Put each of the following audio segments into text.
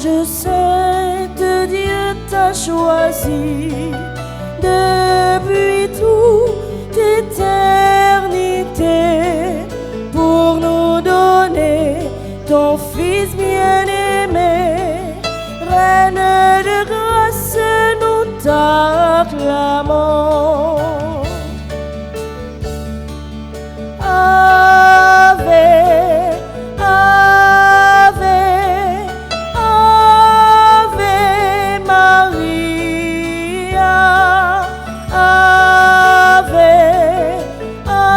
Je sais que Dieu t'a choisi depuis toute éternité pour nous donner ton Fils bien-aimé. Reine de grâce, nous t'acclamons. Ave, Ave, Ave Maria. Ave, Ave,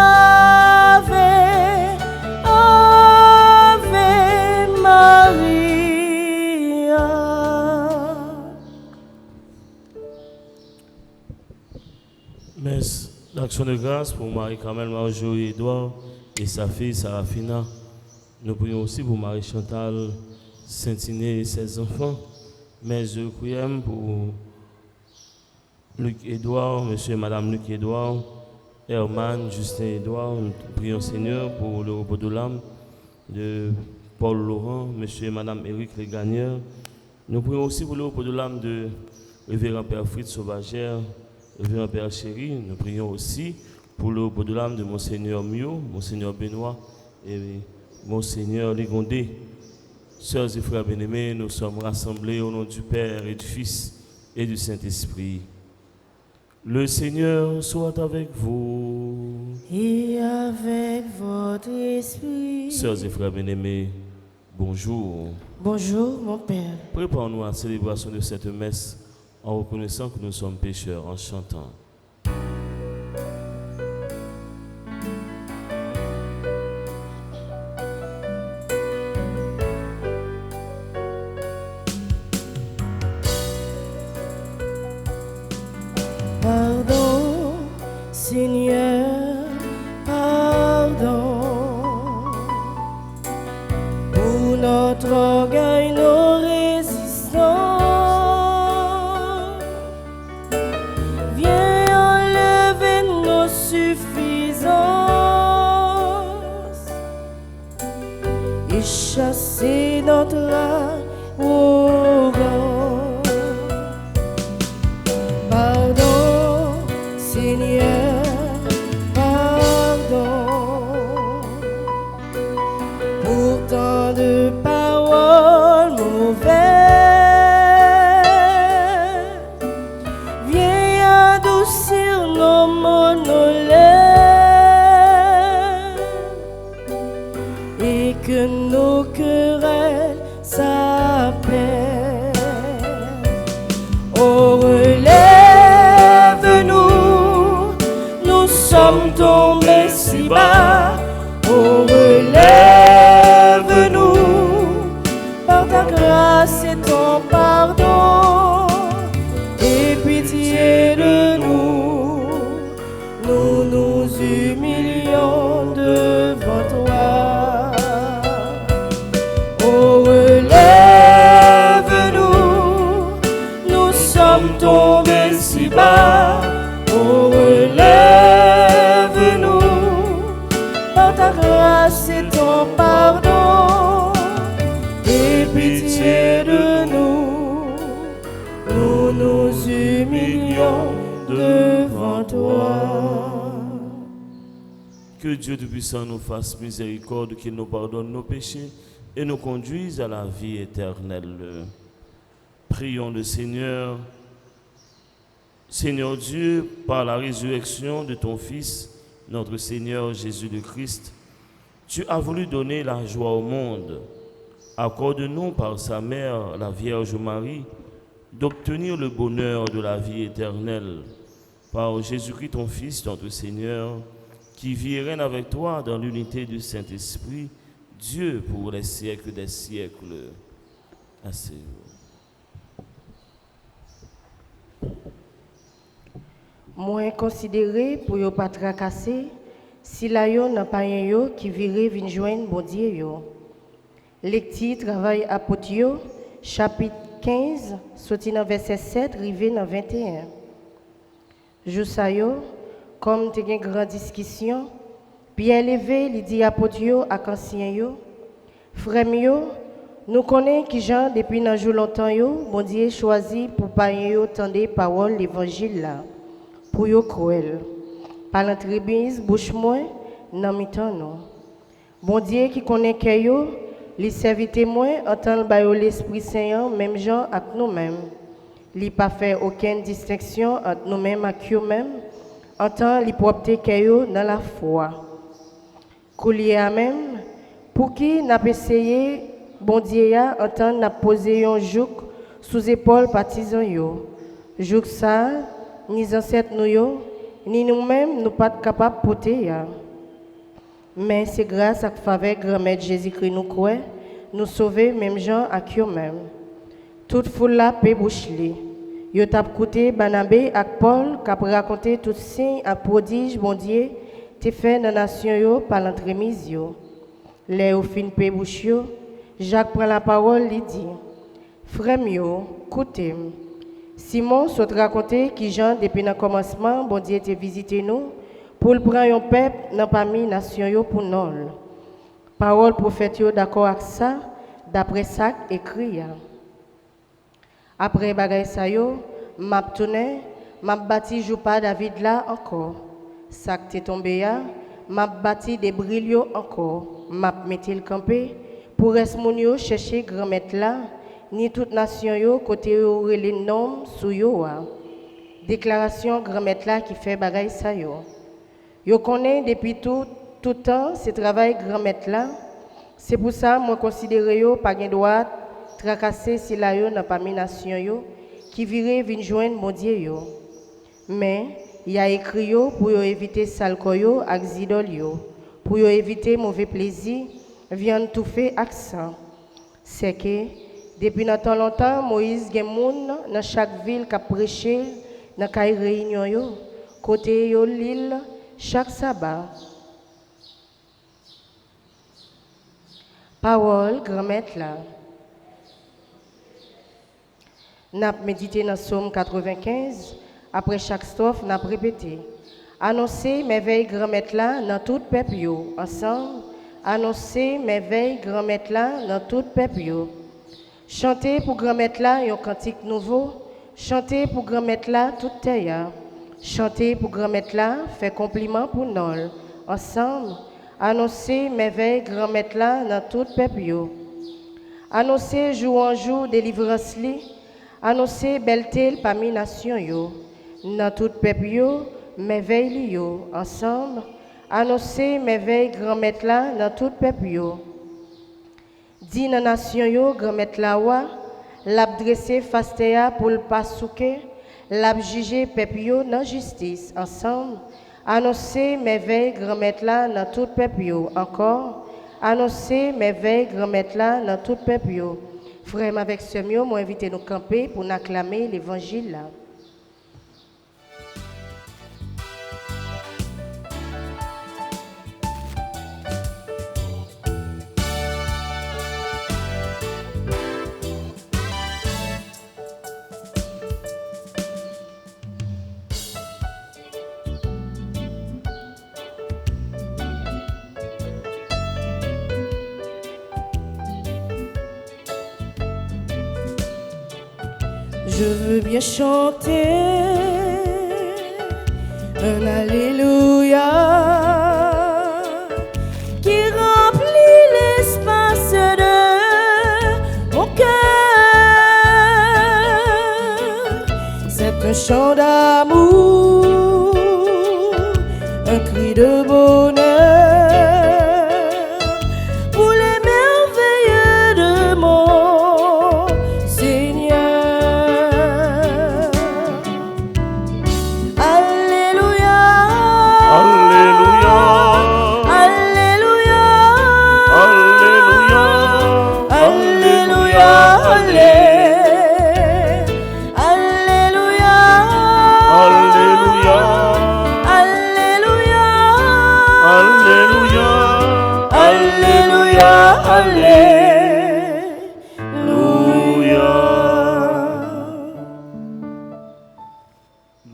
Ave Maria. Messe d'action de grâce pour Marie-Carmel Marjorie Edouard et sa fille Sarafina. Nous prions aussi pour Marie-Chantal Saint-Iné et ses enfants. Messe de Requiem pour Luc Edouard, monsieur et madame Luc Edouard, Herman, Justin Edouard. Nous prions Seigneur pour le repos de l'âme de Paul Laurent, monsieur et madame Éric Les Gagneurs. Nous prions aussi pour le repos de l'âme de Révérend Père Fritz Sauvagère, Révérend Père Chéri. Nous prions aussi pour le repos de l'âme de Monseigneur Mio, Monseigneur Benoît et Monseigneur Ligondé. Sœurs et frères bien-aimés, nous sommes rassemblés au nom du Père et du Fils et du Saint-Esprit. Le Seigneur soit avec vous. Et avec votre esprit. Sœurs et frères bien-aimés, bonjour. Bonjour, mon Père. Préparons-nous à la célébration de cette messe en reconnaissant que nous sommes pécheurs, en chantant. Pardon, Seigneur, pardon pour notre orgueil, nos résistances. Viens enlever nos suffisances et chasser notre arrogance. Pardon, Seigneur, pardon pour tant de paroles mauvaises. Viens adoucir nos monolètes et que nos querelles s'apaisent. Oh, relève-nous, nous sommes tombés si bas. Oh, relève-nous, par ta grâce et ton pardon, et pitié de nous. Nous nous humilions devant toi. Oh, relève-nous, nous sommes tombés si bas. Oh, relève-nous, par ta grâce et ton pardon, et pitié de nous. Nous nous humilions devant toi. Que Dieu Tout-Puissant nous fasse miséricorde, qu'il nous pardonne nos péchés et nous conduise à la vie éternelle. Prions le Seigneur. Seigneur Dieu, par la résurrection de ton Fils, notre Seigneur Jésus le Christ, tu as voulu donner la joie au monde. Accorde-nous par sa mère, la Vierge Marie, d'obtenir le bonheur de la vie éternelle. Par Jésus-Christ, ton Fils, notre Seigneur, qui vit et règne avec toi dans l'unité du Saint-Esprit, Dieu pour les siècles des siècles. Asseyez-vous. Moins considéré pour yo pas tracasser, si la yo n'a pas un yo qui virait vinn joindre bon Dieu yo. Lecti travail apôtre yo, chapitre 15, sorti dans verset 7, rivé dans 21. Jou sa yo, comme te gen grande discussion, Pierre levé, li dit apôtre yo ak ancien yo, frère yo, Nous connaissons qui Jean, depuis un jour longtemps, bon Dieu choisi pour payer tendre parole l'évangile là, pour yo cruel. Par l'entreprise, bouche moins, non mi-temps non. Bon Dieu qui connaît que yo, les servit témoin, entend l'Esprit Saint, même gens avec nous-mêmes. Il pas fait aucune distinction entre nous-mêmes et eux-mêmes, entend les propter que yo dans la foi. Coulier à même, pour qui n'a pas essayé, bon Dieu a entend n'a posé un joug sous épaule partisan yo. Joug ça, ni ancêtres nous yo, ni nous-mêmes nous pas capables de porter. Mais c'est grâce à la faveur grand-mère Jésus-Christ nous croit, nous sauver même gens à qui même. Toute foule là peut boucher. Yo t'a écouté Barnabé et Paul qui a raconté tout signe à prodige bon Dieu t'es fait dans la nation yo par l'entremise yo. Les au fin peut bouche yo, Jacques prend la parole il dit: Frère yo, écoutez. Simon saute raconter qui Jean depuis le commencement bon Dieu t'a visité nous pour le prendre un peuple dans parmi nation yo pour nous. Parole prophète yo d'accord avec ça, d'après ça écrit. Après bagay sa yo, m'a tourné, m'a bâti joupa David là encore. Ça qui tombé ya, m'a bâti des brillos encore. M'a metté le campé pour reste mon yo chercher grand maître là, ni toute nation yo côté yo les noms sou yo. Déclaration grand maître là qui fait bagay sa yo. Yo connaît depuis tout temps ce travail grand maître là. C'est pour ça moi considère yo pas gain droit tracasser si la yo n'a pas mis nation yo qui virait vinn joindre mon Dieu yo. Mais il a écrit yo pour yo éviter sale koyo ak zidol yo, pour yo éviter mauvais plaisir, viande tout fait accent. C'est que depuis longtemps Moïse gen moun dans chaque ville qu'a prêché dans kay réunion yo, côté yo l'île chaque sabbat. Parole grand-maître là. N'a médité dans Psaume 95, après chaque strophe, n'a répété. Annoncer merveilles grand-maître là dans tout peuple yo. Ensemble, annoncer merveilles grand-maître là dans tout peuple yo. Chanter pour grand-maître là un cantique nouveau. Chanter pour grand-maître là toute terre. Chanter pour grand-maître là fait compliment pour nous. Ensemble, annoncer merveilles grand-maître là dans tout peuple yo. Annoncer jour en jour délivrance li. Annoncer belleté parmi nation yo, dans tout peuple yo, merveille yo, ensemble, annoncer merveille grand-maître là dans tout peuple yo. Dit dans nation yo, grand-maître là wa, l'a dressé fastéa pour le pas souke, l'a jugé peuple yo dans justice, ensemble, annoncer merveille grand-maître là dans tout peuple yo, encore, annoncer merveille grand-maître là dans tout peuple yo. Frère, avec ce mieux, moi invité nous camper pour nous acclamer l'évangile là. Je veux bien chanter un Alléluia qui remplit l'espace de mon cœur. C'est un chant d'amour, un cri de bonheur pour les merveilles de mon Seigneur.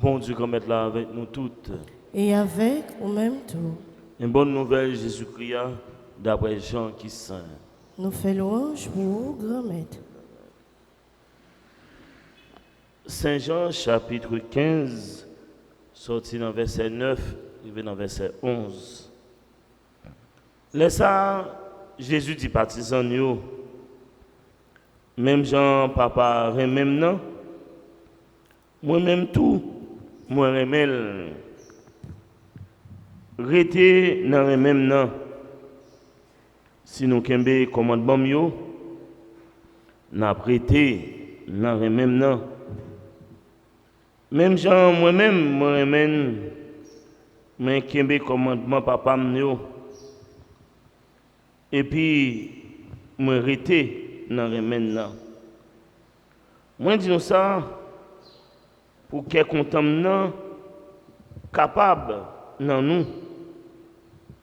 Bon Dieu, qu'on mette là avec nous toutes. Et avec ou même tout. Une bonne nouvelle, Jésus-Christ, d'après Jean qui saint. Nous faisons louange pour vous, grand maître. Saint Jean chapitre 15, sorti dans verset 9, arrivé dans verset 11. Laissa Jésus dit partisan nous, même Jean papa remem non, moi-même tout, moi remel. Rete dans remem non. Si nous kembe commandement yo, n'a prêté dans remem non. Même Jean moi-même moi remène mais kembe commandement papa yo. Et puis moi rete dans remem non. Moi dis nous ça pour qu'est content capable dans nous.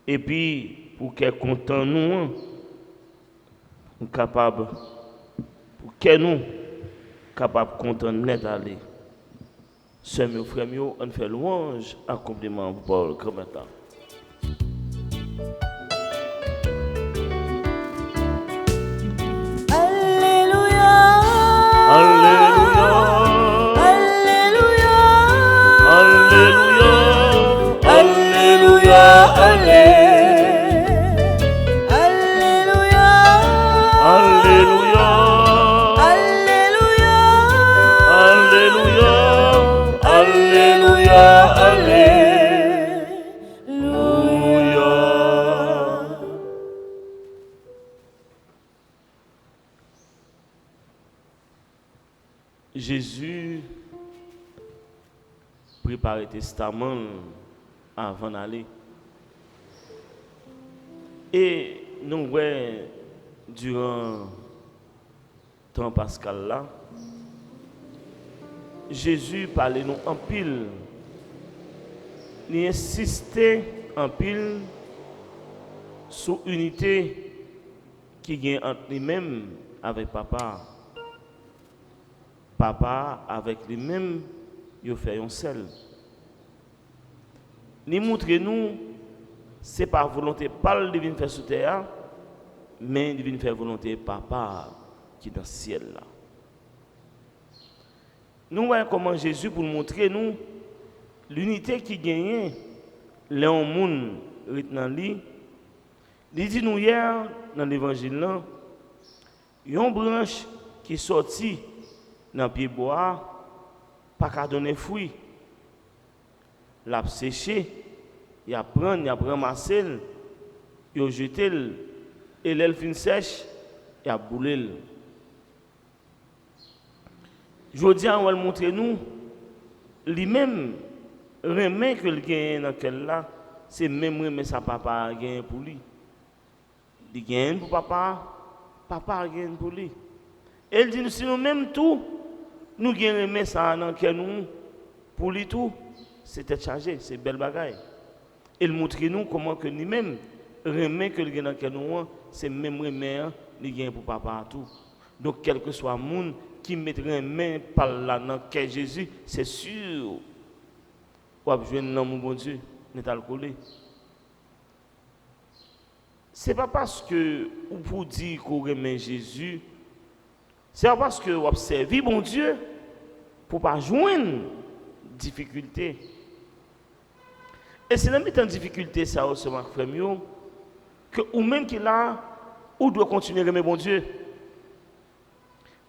Et puis pour qu'est content nous capable pour que nous capable content net aller. Sœurs mes frères on fait louange accomplissement pour comme ça. Jésus prépare le testament avant d'aller. Et nous voyons durant le temps pascal là, Jésus parlait nous en pile. Il insistait en pile sur l'unité qui vient entre lui-même avec papa. Papa avec lui-même, il fait un seul. Il montre nous, ce n'est pas volonté pas le divine faire sur terre, mais il divine faire volonté papa qui est dans le ciel là. Nous voyons comment Jésus pour nous montrer nous l'unité qui gagne les monde dans lui. Il dit nous hier dans l'évangile là, une branche qui est sortie dans le pied bois, pas qu'à donner fruit. L'a séché, il a prendre, il a ramasser, il a jeté, et l'elle fin sèche, il a boulé. Je dis on va le montrer nous, lui-même, remet que le gagne dans quel là, c'est même remet sa papa gagne pour lui. Il gagne pour papa, papa gagne pour lui. Elle dit si nous même tout, nous gagnons ça dans quel nous pour lui tout, c'était chargé, c'est belle bagaille. Elle montre nous comment que nous-mêmes remet que le gagne dans quel nous, c'est même remet il gagne pour papa tout. Donc quel que soit le monde qui mettrait main par là dans quel Jésus, c'est sûr. Ou à jouer dans mon bon Dieu, n'est alcoolé. C'est pas parce que vous dites qu'on remet Jésus, c'est pas parce que vous observez bon Dieu pour pas joindre difficulté. Et c'est dans cette difficulté ça aussi ma frère que ou même qui là ou doit continuer à remettre bon Dieu.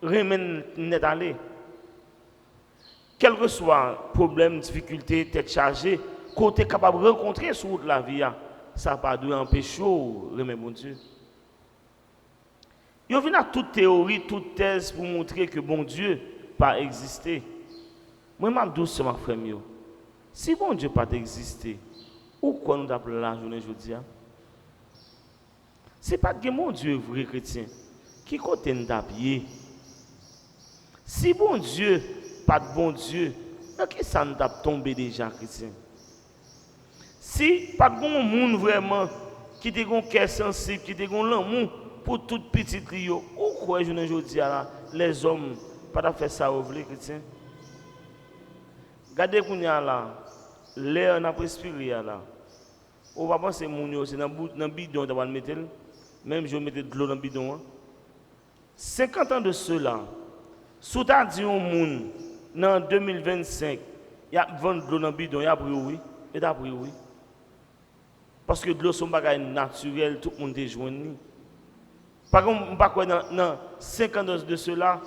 Remettre net aller. Quel que soit problème, difficulté, tête chargée, côté capable de rencontrer sur la vie, ça pas doit empêcher remettre bon Dieu. Il y a toute théorie, toute thèse pour montrer que bon Dieu pas existé. Moi, je dis ma frère, si bon Dieu pas existé, pourquoi nous appelons la journée aujourd'hui? Ce n'est pas que mon Dieu est vrai chrétien. Qui côté nous appuyé? Si bon Dieu, pas de bon Dieu, dans qui ça nous a tombé déjà chrétien? Si pas de bon monde vraiment, qui a un cœur sensible, qui a un l'amour pour toute petite rio, pourquoi je ne dis là, les hommes, pas faire ça au vrai chrétien? Regardez qu'on y a là, l'air n'a pas respiré là. On va penser que c'est dans le bidon de mettre. même je mettais de l'eau dans le bidon. 50 ans de cela, si tu as dit au monde, en 2025, il y a vendu de l'eau dans le bidon, il y a pris oui, et a pris oui. Parce que de l'eau, c'est un bagage naturel, tout le monde est joint. Par contre, dans 5 ans de cela,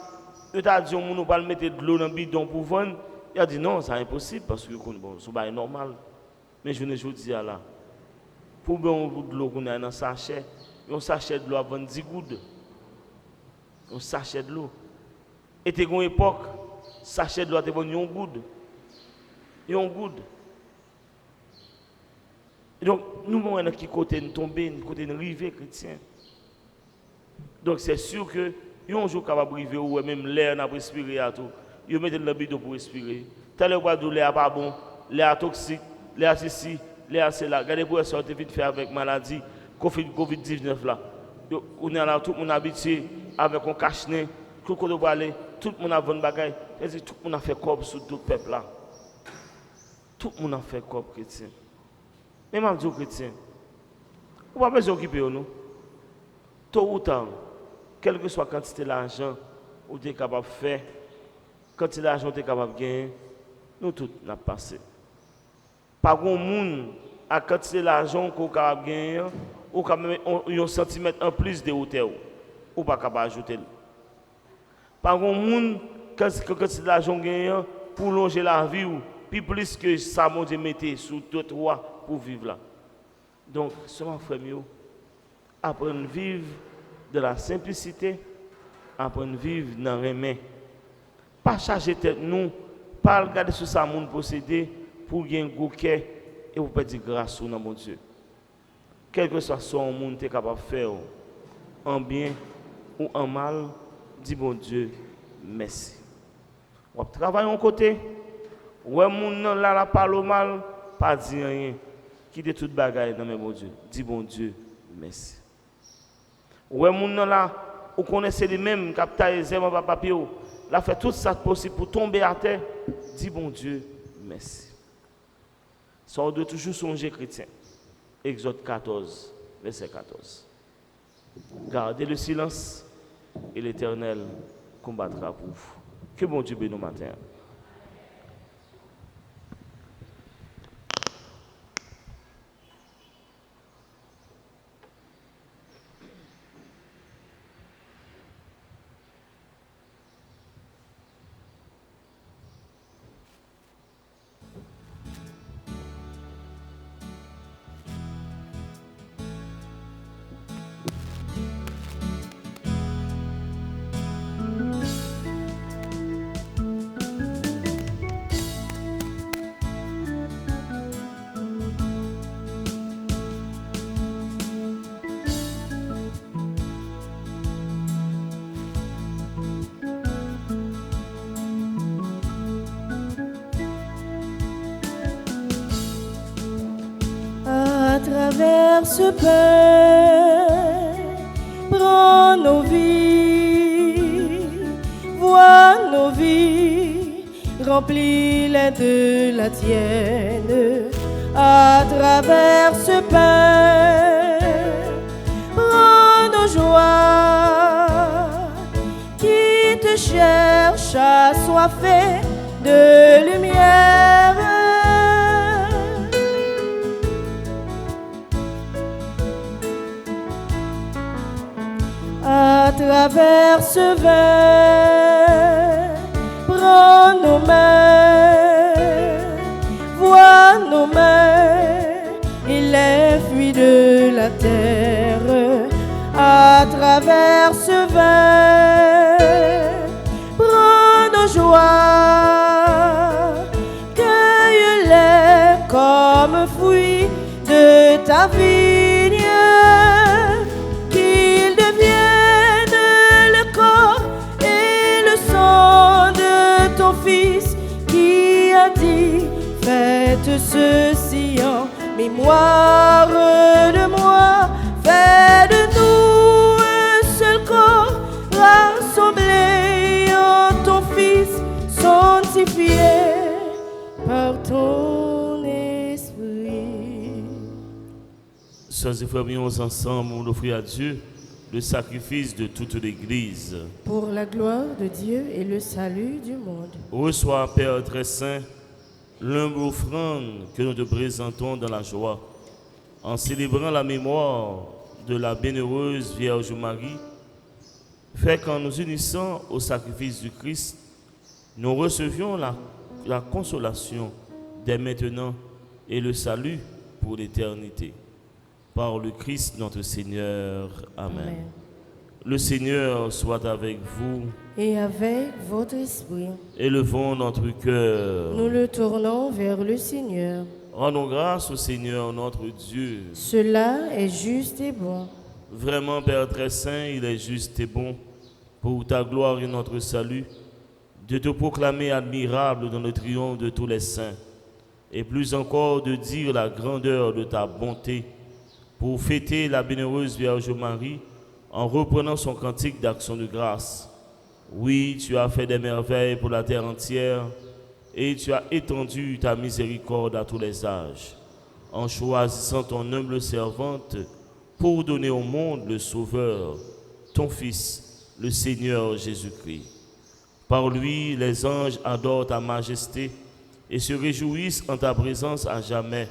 tu as dit au monde, on va mettre de l'eau dans le bidon pour vendre. Il a dit non, c'est impossible parce que bon, c'est un bagage normal. Mais je ne dis là. Pour boire de l'eau qu'on a dans un sachet, un sachet de l'eau à 20 gouttes. Un sachet de l'eau. Et à une époque, sachet de l'eau était bon, un goutte. Et un goutte. Donc, nous, nous, qui côté nous tomber, côté nous river chrétien. Donc, c'est sûr que, un jour, capable de river, ou même l'air n'a pas respiré à tout. Ils mettent le bidon pour respirer. Tel que l'air pas bon, l'air toxique, l'air ceci, l'air c'est là. Regardez pour sortir vite fait avec maladie, Covid-19 là. On est là, tout le monde habitué avec un cache-nez, tout le monde aller, tout le monde a une bagaille. Tout le monde a fait corps sur tout le peuple là. Tout le monde a fait corps chrétien. Même en disant chrétien, on ne va pas s'occuper de nous. Tôt ou tard, quelle que soit la quantité d'argent que tu es capable de faire, quantité d'argent que tu es capable de gagner, nous tous nous passé. Par contre, monde à quantité d'argent qu'on est capable de gagner, ou quand même un centimètre en plus de hauteur, ou pas capable d'ajouter. Par contre, monde quantité d'argent gagné pour longer la vie, puis plus que ça, mon Dieu, mettez sous d'autres rois pour vivre là. Donc, seulement frère, apprendre à vivre de la simplicité, apprendre à vivre dans les mains. Pas charger tête nous, pas regarder sur ça monde posséder pour gagner un gros cœur et vous perdre grâce au nom de mon Dieu. Quel que soit ce monde tu es capable de faire, en bien ou en mal, dis bon Dieu, merci. On travaille en côté, ouais moun là la parle mal, pas dire rien. Quitte toute bagaille dans mes bon Dieu. Dis bon Dieu, merci. Ouais moun là, ou connaissez les mêmes captaires zéro papier, la fait tout ça possible pour tomber à terre. Dis bon Dieu, merci. Ça on doit toujours songer chrétien. Exode 14, verset 14. Gardez le silence et l'Éternel combattra pour vous. Que bon Dieu bénisse matin. À travers ce pain, prends nos vies, vois nos vies, remplis-les de la tienne. À travers ce pain, prends nos joies, qui te cherchent assoiffés de lumière. À travers ce vin, prends nos mains, vois nos mains et les fruits de la terre. À travers ce vin, prends nos joies, cueille-les comme fruits de ta vigne. Fils qui a dit faites ceci en mémoire de moi, fais de nous un seul corps rassemblé en ton Fils sanctifié par ton esprit. Sœurs et frères, venons ensemble pour offrir à Dieu le sacrifice de toute l'Église. Pour la gloire de Dieu et le salut du monde. Reçois, Père très saint, l'humble offrande que nous te présentons dans la joie, en célébrant la mémoire de la bienheureuse Vierge Marie. Fais qu'en nous unissant au sacrifice du Christ, nous recevions la consolation dès maintenant et le salut pour l'éternité. Par le Christ notre Seigneur. Amen. Le Seigneur soit avec vous. Et avec votre esprit. Élevons notre cœur. Nous le tournons vers le Seigneur. Rendons grâce au Seigneur notre Dieu. Cela est juste et bon. Vraiment, Père très saint, il est juste et bon, pour ta gloire et notre salut, de te proclamer admirable dans le triomphe de tous les saints, et plus encore de dire la grandeur de ta bonté, pour fêter la bienheureuse Vierge Marie en reprenant son cantique d'action de grâce. Oui, tu as fait des merveilles pour la terre entière et tu as étendu ta miséricorde à tous les âges, en choisissant ton humble servante pour donner au monde le Sauveur, ton Fils, le Seigneur Jésus-Christ. Par lui, les anges adorent ta majesté et se réjouissent en ta présence à jamais.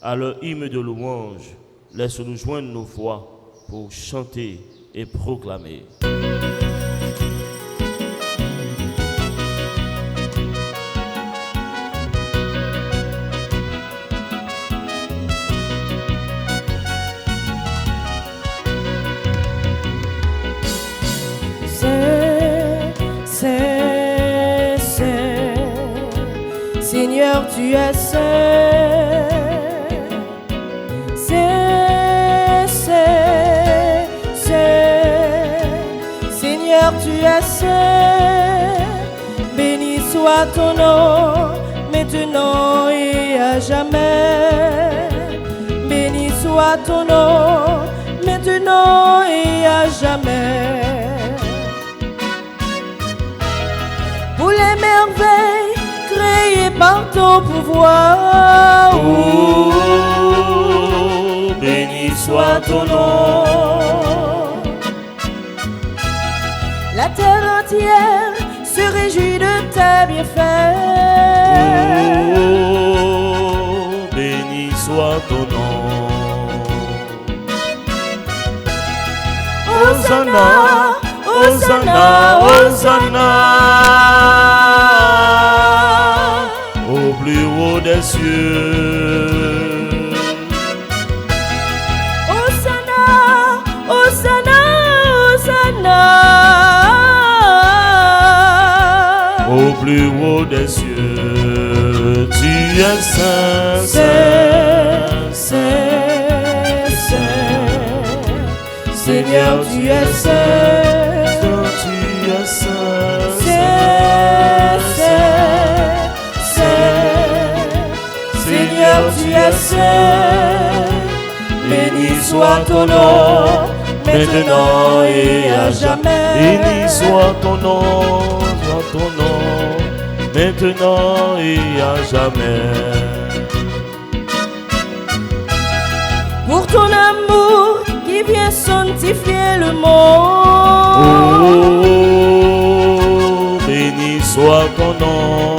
À leur hymne de louange, laisse-nous joindre nos voix pour chanter et proclamer. Seigneur, tu es saint. Tu es saint, béni soit ton nom, maintenant et à jamais. Béni soit ton nom, maintenant et à jamais. Pour les merveilles créées par ton pouvoir, oh, béni soit ton nom. La terre entière se réjouit de tes bienfaits. Oh, béni soit ton nom. Hosanna, Hosanna, Hosanna, au plus haut des cieux. Hosanna, Hosanna, Hosanna, au plus haut des cieux, tu es saint, saint, saint, saint. Seigneur, tu es saint, tu es saint, saint, saint, saint. Seigneur, tu es saint, béni soit ton nom, maintenant et à jamais. Béni soit ton nom, maintenant et à jamais. Pour ton amour qui vient sanctifier le monde. Oh, béni soit ton nom.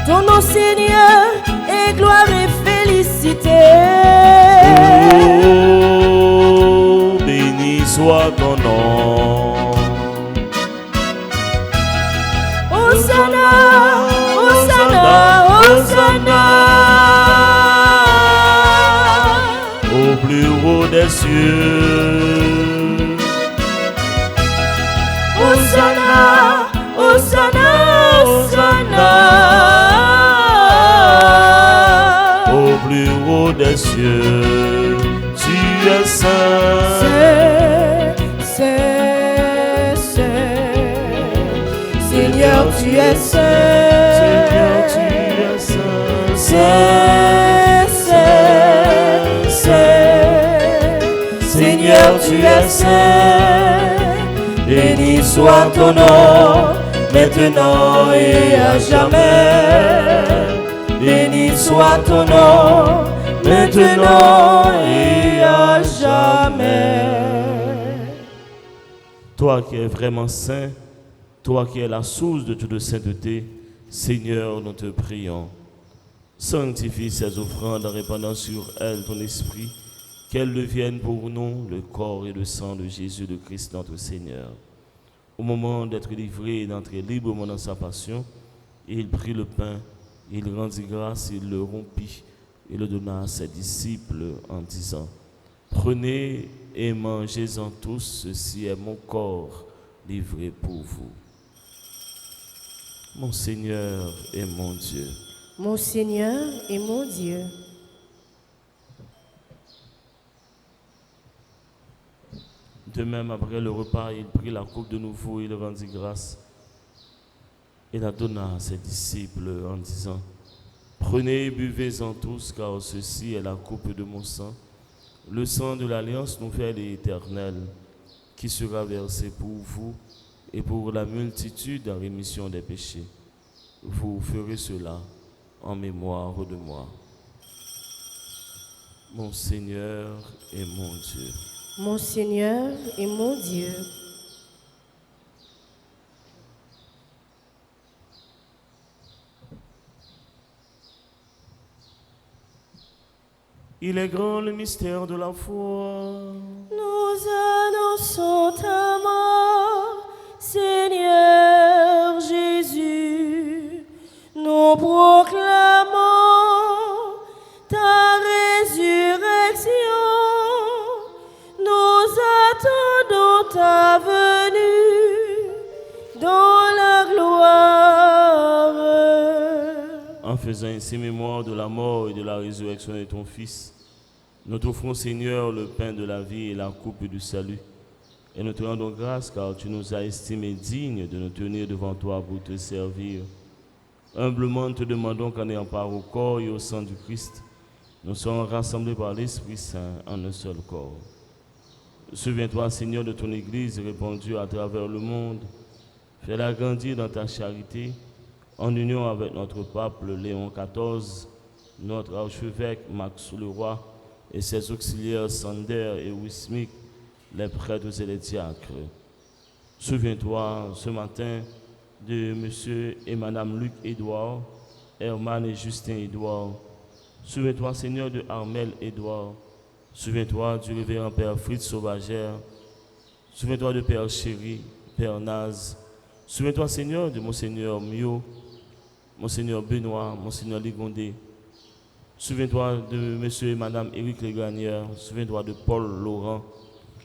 Ton nom, Seigneur, est gloire et félicité. Oh, béni soit ton nom. Hosanna, Hosanna, Hosanna, au plus haut des cieux. Hosanna, Hosanna, Hosanna, au plus haut des cieux, tu es saint. Saint, saint, Seigneur, tu es saint. Seigneur, tu es saint. Saint, saint, saint, Seigneur, tu es saint. Béni soit ton nom, maintenant et à jamais. Béni soit ton nom, maintenant et à jamais. Toi qui es vraiment saint, toi qui es la source de toute sainteté, Seigneur, nous te prions. Sanctifie ces offrandes en répandant sur elles ton esprit, qu'elles deviennent pour nous le corps et le sang de Jésus le Christ notre Seigneur. Au moment d'être livré et d'entrer librement dans sa passion, il prit le pain, il rendit grâce, il le rompit et le donna à ses disciples en disant: Prenez et mangez-en tous, ceci est mon corps livré pour vous. Mon Seigneur et mon Dieu. Mon Seigneur et mon Dieu. De même, après le repas, il prit la coupe de nouveau, il rendit grâce et la donna à ses disciples en disant: Prenez et buvez-en tous, car ceci est la coupe de mon sang, le sang de l'alliance nouvelle et éternelle, qui sera versé pour vous et pour la multitude en rémission des péchés. Vous ferez cela en mémoire de moi. Mon Seigneur et mon Dieu. Mon Seigneur et mon Dieu. Il est grand le mystère de la foi. Nous annonçons ta mort, Seigneur Jésus. Nous proclamons ta résurrection. Nous attendons ta venue dans la gloire. En faisant ainsi mémoire de la mort et de la résurrection de ton Fils, nous t'offrons, Seigneur, le pain de la vie et la coupe du salut. Et nous te rendons grâce car tu nous as estimés dignes de nous tenir devant toi pour te servir. Humblement, nous te demandons qu'en ayant part au corps et au sang du Christ, nous soyons rassemblés par l'Esprit Saint en un seul corps. Souviens-toi, Seigneur, de ton Église répandue à travers le monde. Fais-la grandir dans ta charité, en union avec notre pape Léon XIV, notre archevêque Max Leroy et ses auxiliaires Sander et Wismik, les prêtres et les diacres. Souviens-toi ce matin de Monsieur et Madame Luc Édouard, Herman et Justin Édouard. Souviens-toi, Seigneur, de Armel Édouard. Souviens-toi du révérend Père Fritz Sauvagère. Souviens-toi de Père Chéri, Père Naz. Souviens-toi, Seigneur, de Monseigneur Mio, Monseigneur Benoît, Monseigneur Ligondé. Souviens-toi de Monsieur et Madame Éric Legranière. Souviens-toi de Paul Laurent.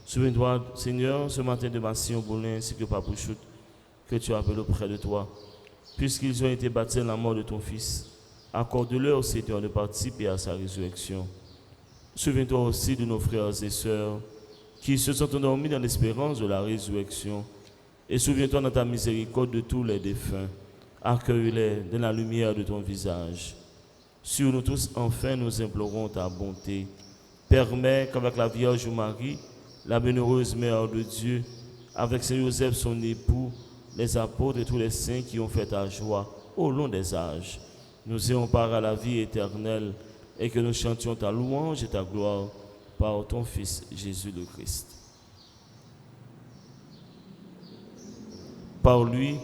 Souviens-toi, Seigneur, ce matin de Massillon Boulin ainsi que Papouchoute, que tu appelles auprès de toi. Puisqu'ils ont été baptisés dans la mort de ton Fils, accorde-leur, Seigneur, de participer à sa résurrection. Souviens-toi aussi de nos frères et sœurs qui se sont endormis dans l'espérance de la résurrection. Et souviens-toi dans ta miséricorde de tous les défunts. Accueille-les dans la lumière de ton visage. Sur nous tous, enfin, nous implorons ta bonté. Permets qu'avec la Vierge Marie, la bienheureuse Mère de Dieu, avec Saint Joseph, son époux, les apôtres et tous les saints qui ont fait ta joie au long des âges, nous ayons part à la vie éternelle et que nous chantions ta louange et ta gloire par ton Fils Jésus le Christ. Par lui,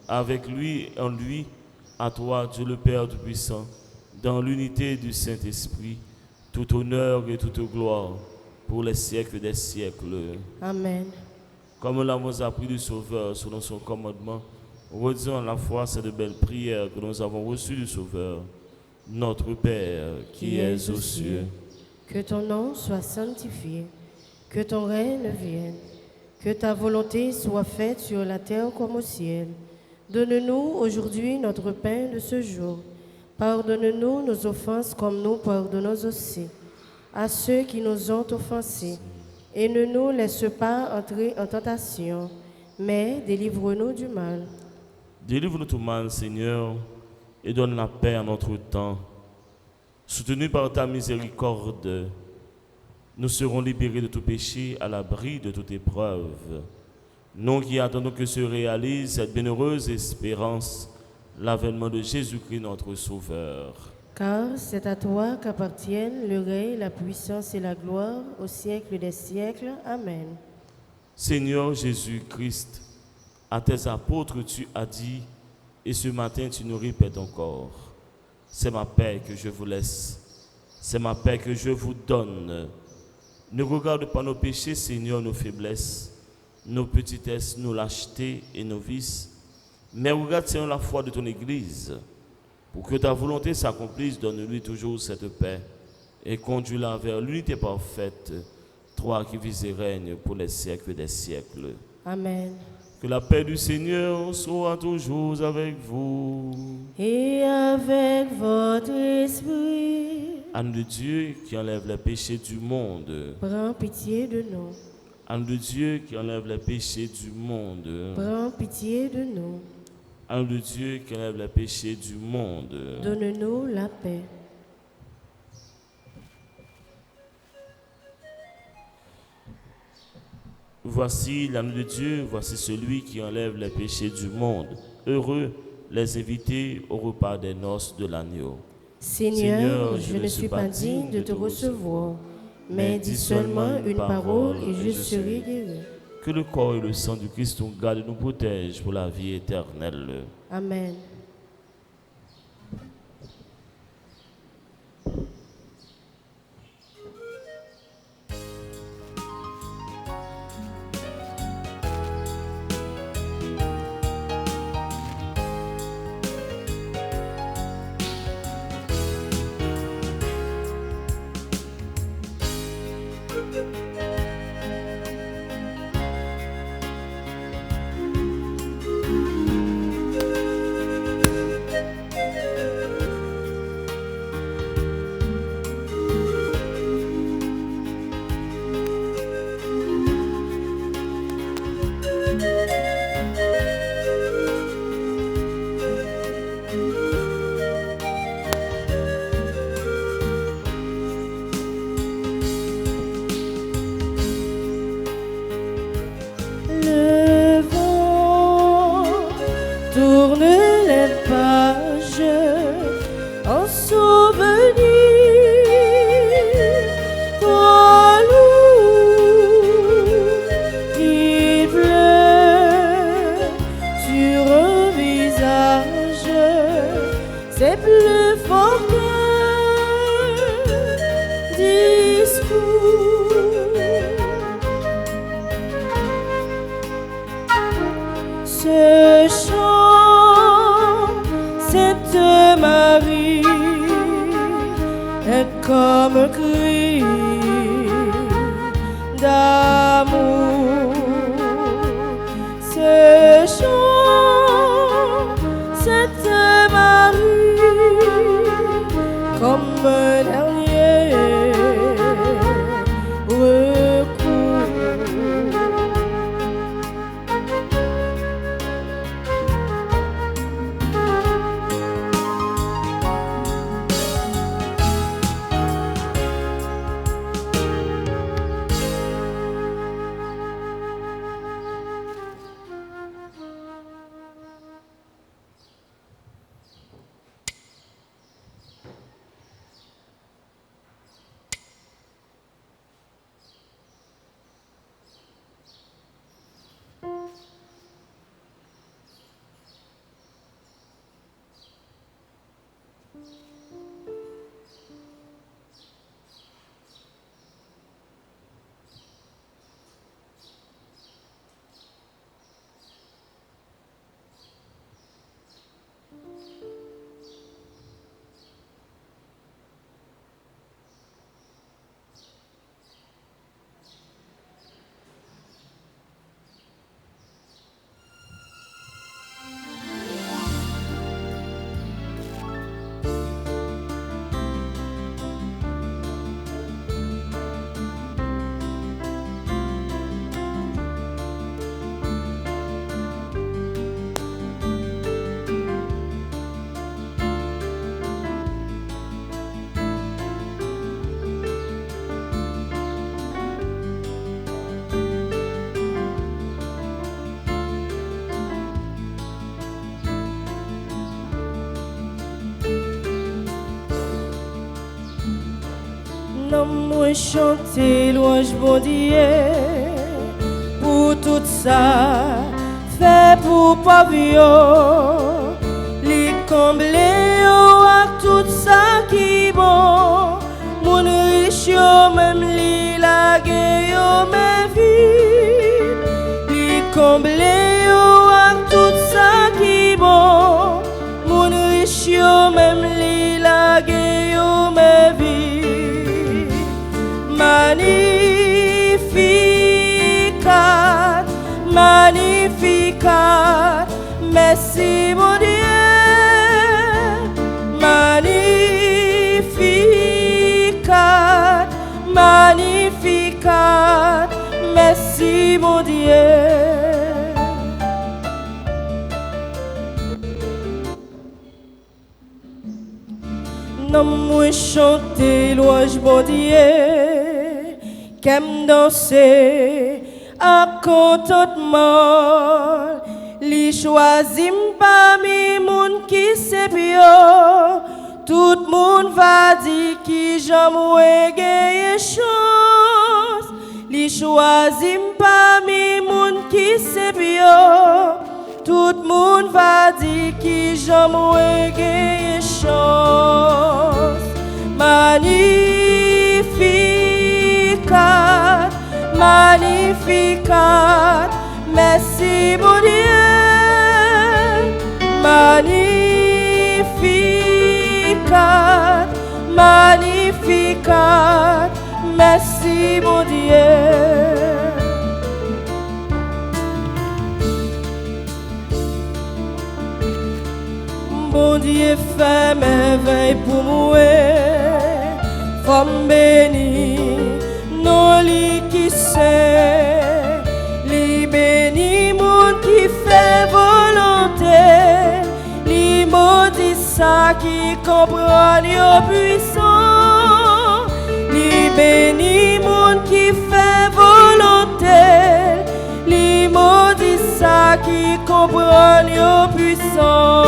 avec lui, en lui, à toi, Dieu le Père Tout-Puissant, dans l'unité du Saint-Esprit, tout honneur et toute gloire pour les siècles des siècles. Amen. Comme nous l'avons appris du Sauveur selon son commandement, redisons à la fois ces de belles prières que nous avons reçues du Sauveur. Notre Père, qui es aux cieux, que ton nom soit sanctifié, que ton règne vienne, que ta volonté soit faite sur la terre comme au ciel. Donne-nous aujourd'hui notre pain de ce jour. Pardonne-nous nos offenses comme nous pardonnons aussi à ceux qui nous ont offensés. Et ne nous laisse pas entrer en tentation, mais délivre-nous du mal. Délivre-nous du mal, Seigneur, et donne la paix à notre temps. Soutenus par ta miséricorde, nous serons libérés de tout péché, à l'abri de toute épreuve. Nous qui attendons que se réalise cette bienheureuse espérance, l'avènement de Jésus-Christ notre Sauveur. Car c'est à toi qu'appartiennent le règne, la puissance et la gloire au siècle des siècles. Amen. Seigneur Jésus-Christ, à tes apôtres tu as dit, et ce matin tu nous répètes encore, c'est ma paix que je vous laisse, c'est ma paix que je vous donne. Ne regarde pas nos péchés, Seigneur, nos faiblesses, nos petitesses, nos lâchetés et nos vices, mais regarde, Seigneur, la foi de ton Église. Pour que ta volonté s'accomplisse, donne-lui toujours cette paix et conduis-la vers l'unité parfaite, toi qui vis et règnes pour les siècles des siècles. Amen. Que la paix du Seigneur soit toujours avec vous. Et avec votre esprit, Âme de Dieu qui enlève les péchés du monde. prends pitié de nous. Âme de Dieu qui enlève les péchés du monde. Prends pitié de nous. Âme de Dieu qui enlève les péchés du monde. Donne-nous la paix. Voici l'agneau de Dieu, voici celui qui enlève les péchés du monde. Heureux les invités au repas des noces de l'agneau. Seigneur, je ne suis pas digne de te recevoir, mais dis seulement une parole et je serai guéri. Que le corps et le sang du Christ nous gardent et nous protègent pour la vie éternelle. Amen. Le vent tourne les pages en souvenir. Toi, loup, il pleut sur un visage, c'est plus fort qu'un discours. Ce chant, Sainte Marie, est comme un cri d'amour. Ce chant, Sainte Marie, comme un dernier recours. Non, moi chanter louange bon Dieu pour tout ça, fait pour pavillon, li comblé à tout ça qui bon, mon riche yo même li lage yo me vide, li comblé à tout ça qui bon, mon riche yo même li lage yo me vide. Magnificat, magnificat, merci mon Dieu. Magnificat, magnificat, merci mon Dieu. Non, moi chanter louange bon Dieu, qu'aime danser à contentement, li choisit parmi moun qui c'est pire, tout moun va dire qui j'aime gagner chance, li choisit parmi moun qui c'est pire, tout moun va dire qui j'aime gagner chance. Magnificat, magnificat, merci mon Dieu. Magnificat, magnificat, merci mon Dieu. Bon Dieu fait merveille pour moi, femme bénie, non li qui sait, li béni moun qui fait volonté, li maudit ça qui comprend yo puissant, li béni moun qui fait volonté, li maudit ça qui comprend yo puissant.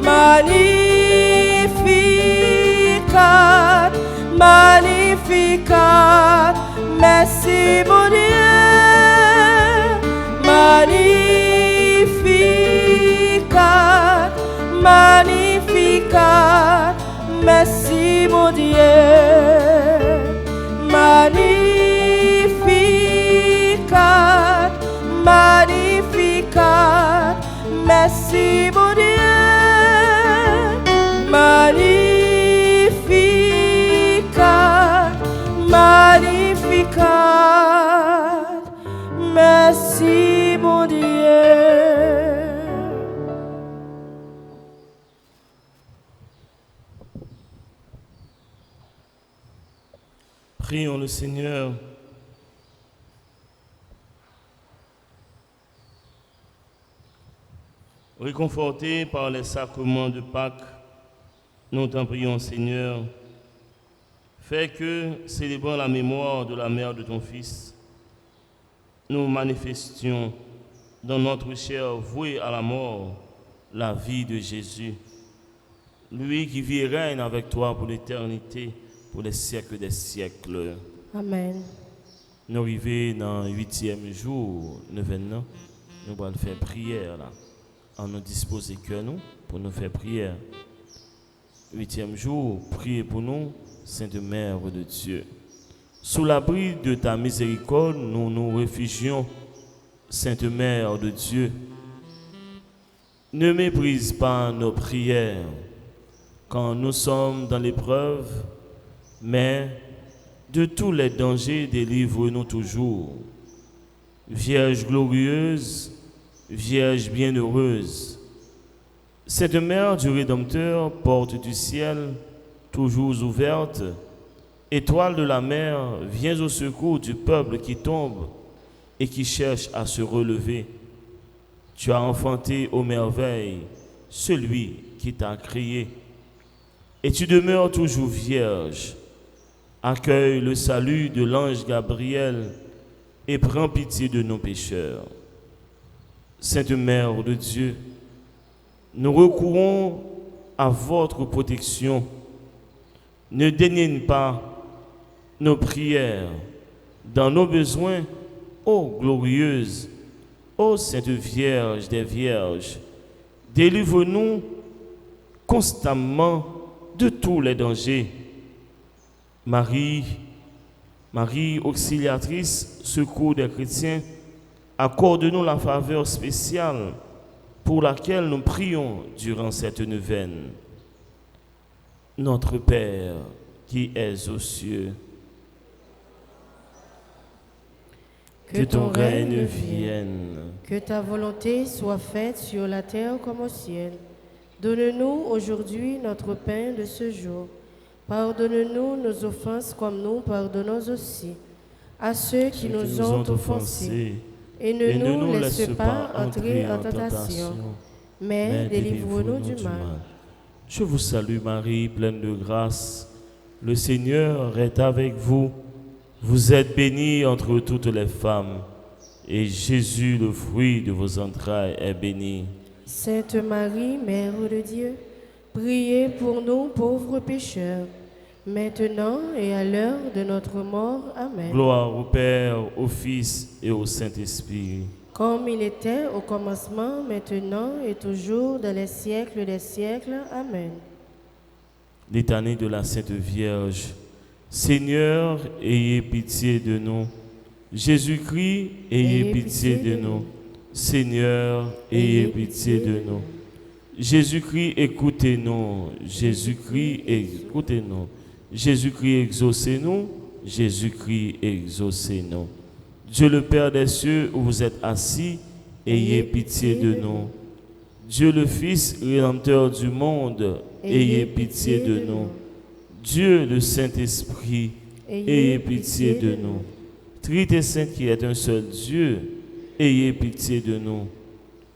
Magnificat, magnificat, merci mon Dieu. Magnificat, magnificat, merci mon Dieu. Magnificat, magnificat, merci mon Dieu. Magnificat, magnificat, merci mon Dieu. Prions le Seigneur. Réconfortés par les sacrements de Pâques, nous t'en prions, Seigneur. Fais que, célébrant la mémoire de la mère de ton Fils, nous manifestions dans notre chair vouée à la mort la vie de Jésus, lui qui vit et règne avec toi pour l'éternité, pour les siècles des siècles. Amen. Nous arrivons dans le 8e jour, nous venons, nous allons faire prière là. On nous dispose que nous pour nous faire prière. 8e jour, priez pour nous, Sainte Mère de Dieu. Sous l'abri de ta miséricorde, nous nous réfugions, Sainte Mère de Dieu. Ne méprise pas nos prières quand nous sommes dans l'épreuve, mais de tous les dangers délivre-nous toujours. Vierge glorieuse, Vierge bienheureuse, cette mère du Rédempteur, porte du ciel, toujours ouverte, étoile de la mer, viens au secours du peuple qui tombe et qui cherche à se relever. Tu as enfanté aux merveilles celui qui t'a créé, et tu demeures toujours vierge. Accueille le salut de l'ange Gabriel et prends pitié de nos pécheurs. Sainte Mère de Dieu, nous recourons à votre protection. Ne dénigne pas nos prières dans nos besoins, ô glorieuse, ô Sainte Vierge des Vierges. Délivre-nous constamment de tous les dangers. Marie, auxiliatrice, secours des chrétiens, accorde-nous la faveur spéciale pour laquelle nous prions durant cette neuvaine. Notre Père, qui es aux cieux, que ton règne vienne, que ta volonté soit faite sur la terre comme au ciel. Donne-nous aujourd'hui notre pain de ce jour. Pardonne-nous nos offenses comme nous pardonnons aussi à ceux qui nous ont offensés. Et ne nous laisse pas entrer en tentation, mais délivre-nous du mal. Je vous salue Marie, pleine de grâce. Le Seigneur est avec vous. Vous êtes bénie entre toutes les femmes, et Jésus, le fruit de vos entrailles, est béni. Sainte Marie, Mère de Dieu, priez pour nous pauvres pécheurs, maintenant et à l'heure de notre mort. Amen. Gloire au Père, au Fils et au Saint-Esprit. Comme il était au commencement, maintenant et toujours, dans les siècles des siècles. Amen. Litanie de la Sainte Vierge. Seigneur, ayez pitié de nous. Jésus-Christ, ayez pitié de nous. Seigneur, ayez pitié de nous. Jésus-Christ, écoutez-nous. Jésus-Christ, écoutez-nous. Jésus-Christ, exaucez-nous. Jésus-Christ, exaucez-nous. Dieu le Père des cieux, où vous êtes assis, ayez pitié de nous. Dieu le Fils, Rédempteur du monde, ayez pitié de nous. Dieu le Saint-Esprit, ayez pitié de nous. Trinité Sainte qui est un seul Dieu, ayez pitié de nous.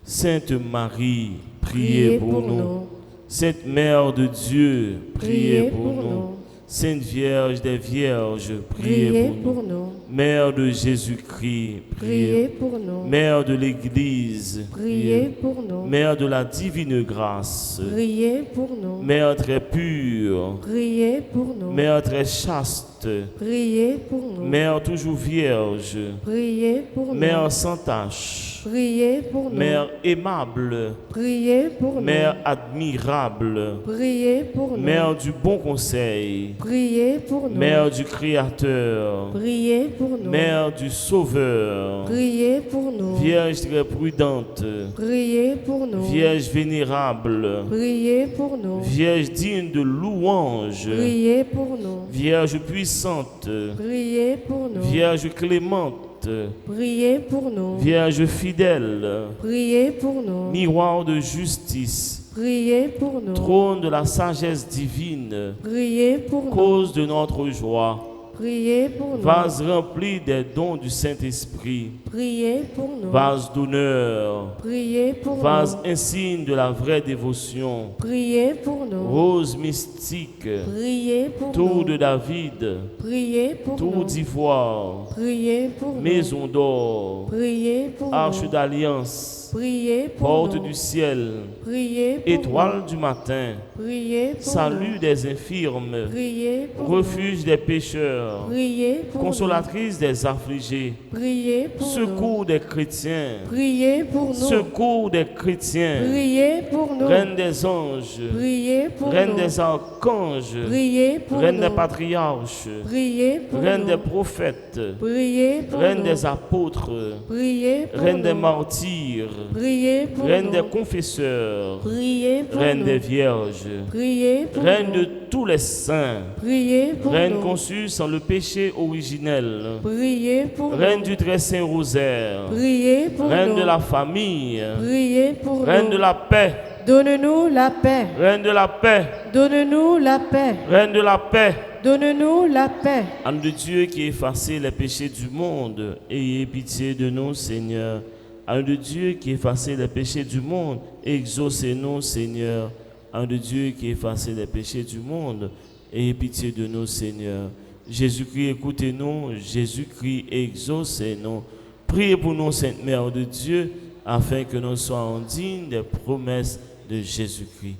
Sainte Marie, priez pour nous. Sainte Mère de Dieu, priez pour nous. Sainte Vierge des Vierges, priez pour nous. Mère de Jésus-Christ, priez pour nous. Mère de l'Église, priez pour nous. Mère de la divine grâce, priez pour nous. Mère très pure, priez pour nous. Mère très chaste, priez pour nous. Mère toujours vierge, priez pour nous. Mère sans tache, priez pour nous. Mère aimable, priez pour nous. Mère admirable, priez pour nous. Mère du bon conseil, priez pour nous. Mère du Créateur, priez pour nous. Mère du Sauveur, priez pour nous. Vierge très prudente, priez pour nous. Vierge vénérable, priez pour nous. Vierge digne de louange, priez pour nous. Vierge puissante, priez pour nous. Vierge clémente, priez pour nous. Vierge fidèle, priez pour nous. miroir de justice, priez pour nous. trône de la sagesse divine, priez pour nous. cause de notre joie, priez pour nous. vase rempli des dons du Saint-Esprit, priez pour nous. vase d'honneur, priez pour vase nous. insigne de la vraie dévotion, priez pour nous. rose mystique, priez pour tour nous. de David, priez pour tour nous. d'ivoire, priez pour maison d'or, nous. priez pour arche nous. d'alliance, priez pour porte nous. du ciel, priez pour étoile du matin, nous. priez pour salut nous. des infirmes, priez pour refuge des pécheurs, nous. priez pour consolatrice des affligés, nous. priez pour nous. secours des chrétiens, priez pour nous. secours des chrétiens, priez pour nous. reine des anges, priez pour reine nous. des archanges, priez pour reine nous. des patriarches, priez pour reine nous. des prophètes, priez pour reine nous. des apôtres, priez pour reine nous. des martyrs, priez pour reine nous. des confesseurs, priez pour reine nous. des vierges, priez pour reine nous. de tous les saints, priez pour reine nous. conçue sans le péché originel, priez pour reine nous. du très saint rosaire, priez pour reine nous. de la famille, priez pour reine nous. de la paix, Donne-nous la paix. reine de la paix, Donne-nous la paix. reine de la paix. Donne-nous la paix. Âme de Dieu qui effacez les péchés du monde, ayez pitié de nous, Seigneur. Âme de Dieu qui effacez les péchés du monde, exaucez-nous, Seigneur. Âme de Dieu qui effacez les péchés du monde, ayez pitié de nous, Seigneur. Jésus-Christ, écoutez-nous. Jésus-Christ, exaucez-nous. Priez pour nous, Sainte Mère de Dieu, afin que nous soyons dignes des promesses de Jésus-Christ.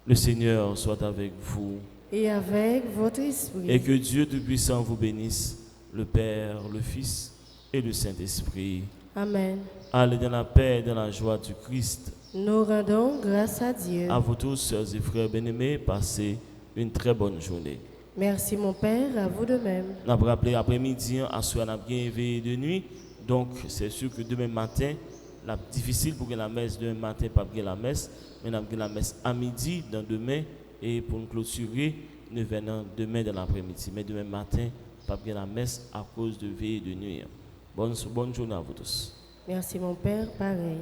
Le Seigneur soit avec vous. et avec votre esprit. Et que Dieu Tout-Puissant vous bénisse, le Père, le Fils et le Saint-Esprit. Amen. Allez dans la paix et dans la joie du Christ. Nous rendons grâce à Dieu. À vous tous, sœurs et frères bien-aimés, passez une très bonne journée. Merci mon Père, à vous de même. On a rappelé après-midi, à soir, on a bien éveillé de nuit. Donc, c'est sûr que demain matin, difficile pour que la messe demain matin, pas bien la messe, mais on a la messe à midi, dans demain, et pour nous clôturer, nous venons demain dans l'après-midi. Mais demain matin, pas bien la messe à cause de veille de nuit. Bonne journée à vous tous. Merci mon Père, pareil.